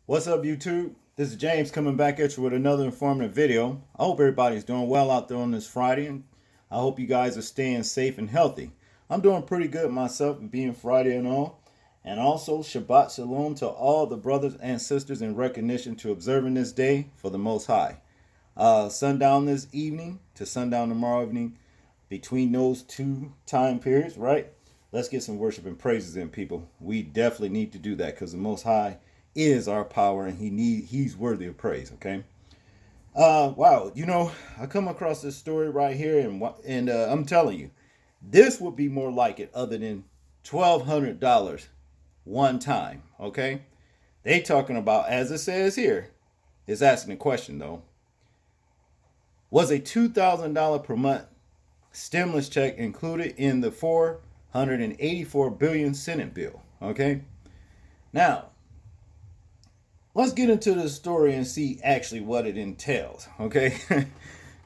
What's up, YouTube? This is James coming back at you with another informative video. I hope everybody's doing well out there on this Friday, and I hope you guys are staying safe and healthy. I'm doing pretty good myself, being Friday and all. And also, Shabbat Shalom to all the brothers and sisters in recognition to observing this day for the Most High. Sundown this evening to sundown tomorrow evening, between those two time periods, right? Let's get some worship and praises in, people. We definitely need to do that because the Most High is our power and he's worthy of praise. Okay. Wow. I come across this story right here, and I'm telling you, this would be more like it other than $1,200 one time. Okay. They talking about, as it says here, it's asking the question though: was a $2,000 per month stimulus check included in the 484 billion Senate bill? Okay. Now, let's get into the story and see actually what it entails, okay?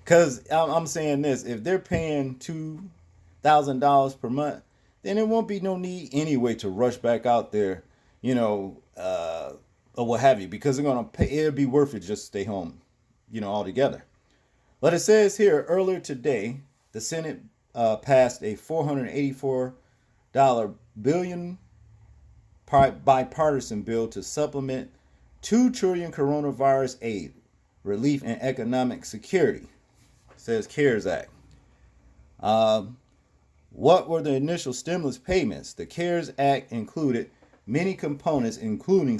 Because I'm saying this: if they're paying $2,000 per month, then there won't be no need anyway to rush back out there, or what have you, because they're gonna pay. It'll be worth it just to stay home, altogether. But it says here earlier today, the Senate passed a $484 billion bipartisan bill to supplement 2 trillion coronavirus aid, relief, and economic security. It says CARES Act. What were the initial stimulus payments? The CARES Act included many components, including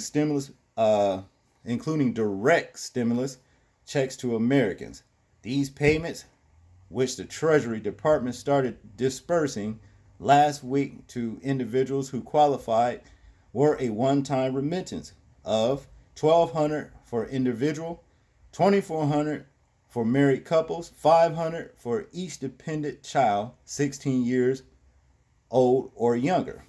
direct stimulus checks to Americans. These payments, which the Treasury Department started dispersing last week to individuals who qualified, were a one-time remittance of $1,200 for individual, $2,400 for married couples, $500 for each dependent child 16 years old or younger.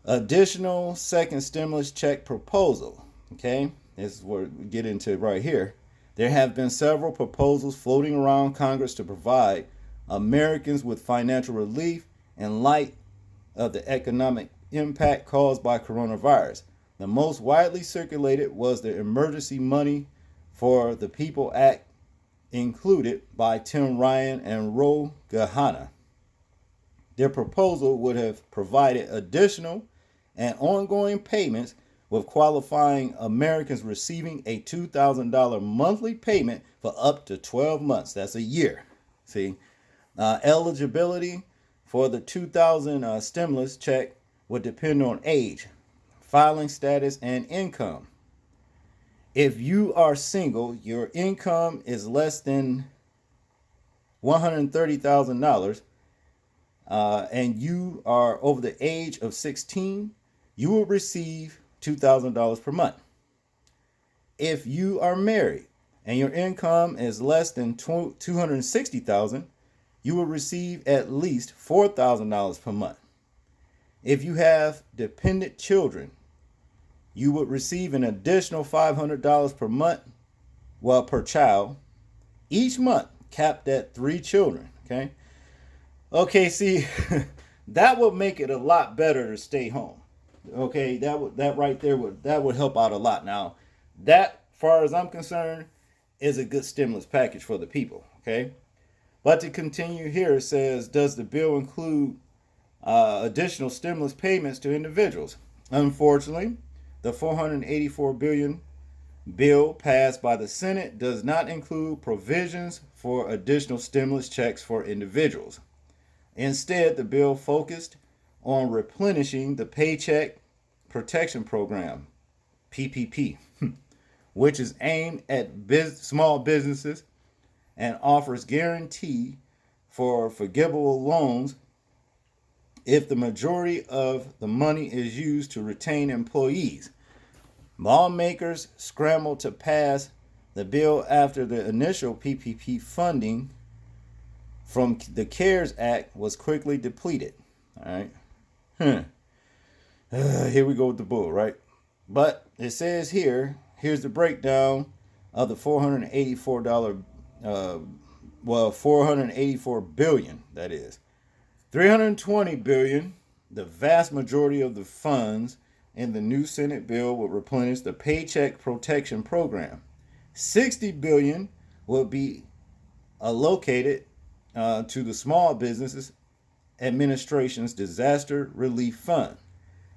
Additional second stimulus check proposal. Okay, this is what we get into right here. There have been several proposals floating around Congress to provide Americans with financial relief in light of the economic impact caused by coronavirus. The most widely circulated was the Emergency Money for the People Act, included by Tim Ryan and Ro Khanna. Their proposal would have provided additional and ongoing payments, with qualifying Americans receiving a $2,000 monthly payment for up to 12 months. That's a year. See, eligibility for the 2,000 stimulus check would depend on age, filing status, and income. If you are single, your income is less than $130,000, and you are over the age of 16, you will receive $2,000 per month. If you are married and your income is less than $260,000, you will receive at least $4,000 per month. If you have dependent children, you would receive an additional $500 per month, well, per child, each month, capped at 3 children. Okay, see, that would make it a lot better to stay home. Okay, that right there would help out a lot. Now, that, far as I'm concerned, is a good stimulus package for the people. Okay, but to continue here, it says, does the bill include additional stimulus payments to individuals? Unfortunately, the 484 billion bill passed by the Senate does not include provisions for additional stimulus checks for individuals. Instead, the bill focused on replenishing the Paycheck Protection Program, PPP, which is aimed at small businesses and offers guarantee for forgivable loans if the majority of the money is used to retain employees. Lawmakers scrambled to pass the bill after the initial PPP funding from the CARES Act was quickly depleted. All right. Here we go with the bull, right? But it says here's the breakdown of the $484, 484 billion, that is. 320 billion, the vast majority of the funds in the new Senate bill would replenish the Paycheck Protection Program. 60 billion will be allocated to the Small Businesses Administration's Disaster Relief Fund.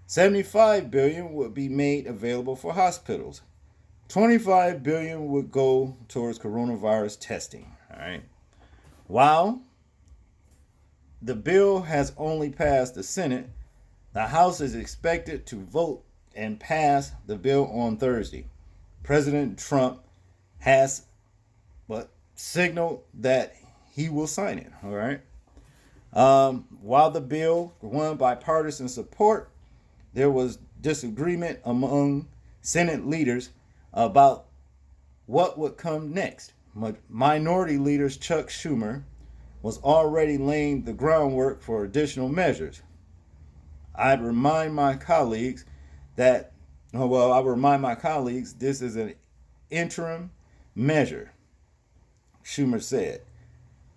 75 billion would be made available for hospitals. 25 billion would go towards coronavirus testing. All right. While the bill has only passed the Senate, the House is expected to vote and pass the bill on Thursday. President Trump has signaled that he will sign it. All right. While the bill won bipartisan support, there was disagreement among Senate leaders about what would come next. Minority leaders Chuck Schumer was already laying the groundwork for additional measures. I remind my colleagues this is an interim measure. Schumer said,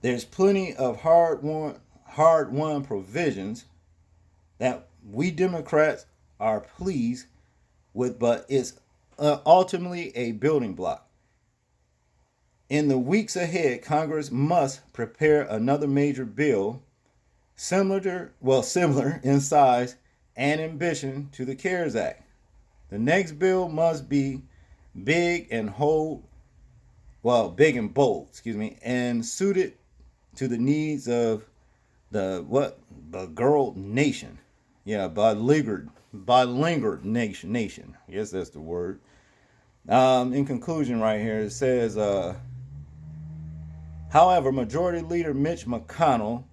"There's plenty of hard-won provisions that we Democrats are pleased with, but it's ultimately a building block. In the weeks ahead, Congress must prepare another major bill similar in size and ambition to the CARES Act. The next bill must be big and bold, and suited to the needs of the girl nation. Yeah, beleaguered nation. Yes, that's the word. In conclusion, right here, it says, however, Majority Leader Mitch McConnell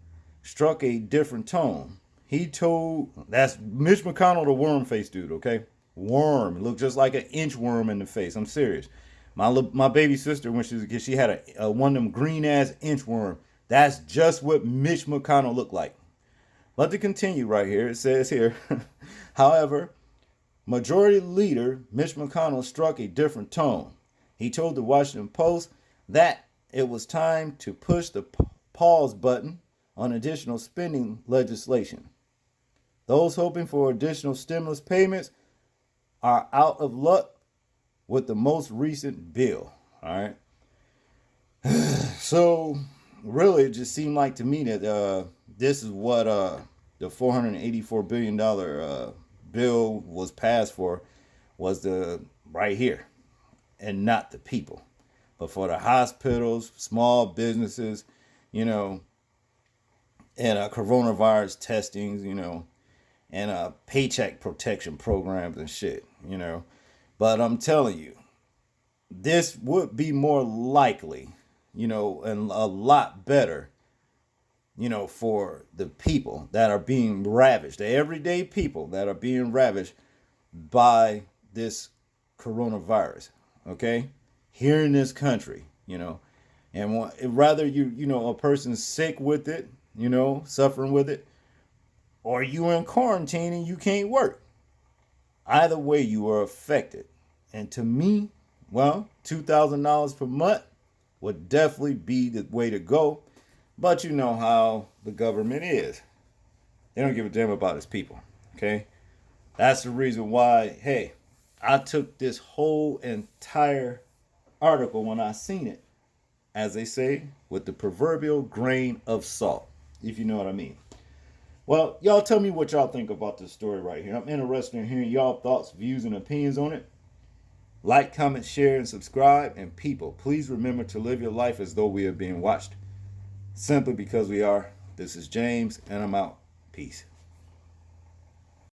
struck a different tone. That's Mitch McConnell, the worm face dude, okay? Worm. It looked just like an inchworm in the face. I'm serious. My baby sister, when she had a one of them green ass inchworm. That's just what Mitch McConnell looked like. But to continue right here, it says here, however, Majority Leader Mitch McConnell struck a different tone. He told the Washington Post that it was time to push the pause button on additional spending legislation. Those hoping for additional stimulus payments are out of luck with the most recent bill. All right. So really, it just seemed like to me that this is what the $484 billion bill was passed for, was the right here, and not the people, but for the hospitals, small businesses, and coronavirus testings, and paycheck protection programs and shit, But I'm telling you, this would be more likely, and a lot better, for the people that are being ravished, the everyday people that are being ravished by this coronavirus, okay? Here in this country, and rather a person's sick with it, suffering with it, or you in quarantine and you can't work. Either way, you are affected. And to me, $2,000 per month would definitely be the way to go. But you know how the government is. They don't give a damn about its people. Okay? That's the reason why, I took this whole entire article when I seen it, as they say, with the proverbial grain of salt, if you know what I mean. Well, y'all tell me what y'all think about this story right here. I'm interested in hearing y'all thoughts, views, and opinions on it. Like, comment, share, and subscribe. And people, please remember to live your life as though we are being watched. Simply because we are. This is James, and I'm out. Peace.